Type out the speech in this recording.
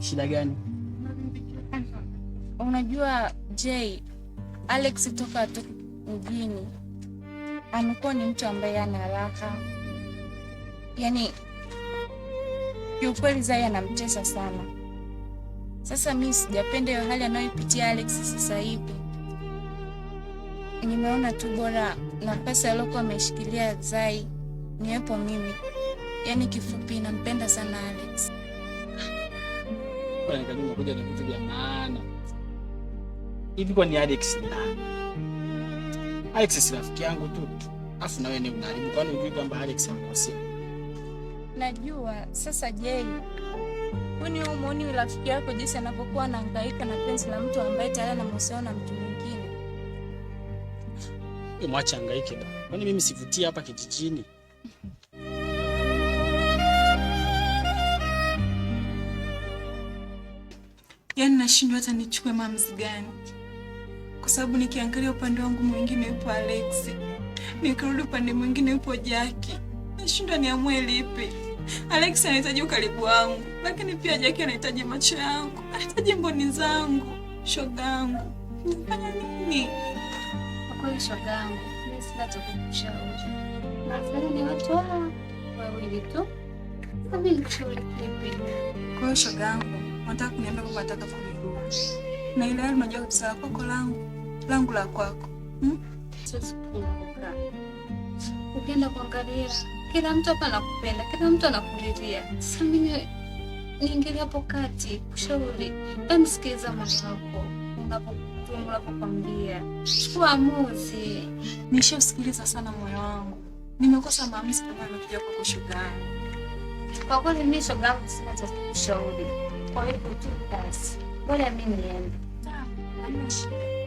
Shida gani? Unajua Jay, Alex toka atoke mjini amekuwa ni mtu ambaye ana haraka. Yaani kiukweli Zai anamtesa sana. Sasa mimi sijapenda hiyo hali anayoipitia Alex sasa hivi. Nimeona tu bora nafasi aliyokuwa ameshikilia Zai niwepo mimi. Yaani kifupi nampenda sana Alex. Kwa nini unakuja na vitu vya maana? Hivi kwa ni Alex nani? Alex si rafiki yangu tu. Afu na wewe ni unaharibu, kwani unajua kwamba Alex amekosea? Najua. Sasa Jay, kwani wewe umeoni rafiki yako jinsi anapokuwa anahangaika na penzi la mtu ambaye tayari ana mahusiano na mtu mwingine? Wewe mwache hangaike bwana. Kwani mimi sivutii hapa kijijini? Yaani nashindwa hata nichukue maamuzi gani. Kwa sababu nikiangalia upande wangu mwingine yupo Alex. Nikirudi upande mwingine yupo Jackie. Nashindwa niamue lipi. Alex anahitaji ukaribu wangu, lakini pia Jackie anahitaji macho yangu, anahitaji mboni zangu, shoga yangu. Nifanya nini? Kwa kweli shoga yangu, mimi sina cha kukushauri. Nafikiri ni watu wawili tu. Sasa mimi nikushauri kipi? Kwa hiyo shoga yangu, nataka kuniambia kwamba nataka kunirua. Na ile hali unajua kabisa kwako langu la kwako. Sasa kumbuka. Ukienda kuangalia, kila mtu hapa anakupenda, kila mtu anakulilia. Sasa mimi niingilia hapo kati, kushauri. Msikiza moyo wako. Unapokwambia. Chukua maamuzi. Nishasikiliza sana moyo wangu. Nimekosa maamuzi kama nimekuja kwa kushugani. Kwa kweli mimi shoga yangu sina cha kushauri. Kwa hiyo tu basi. Bora mimi niende. Sawa, hamna shida.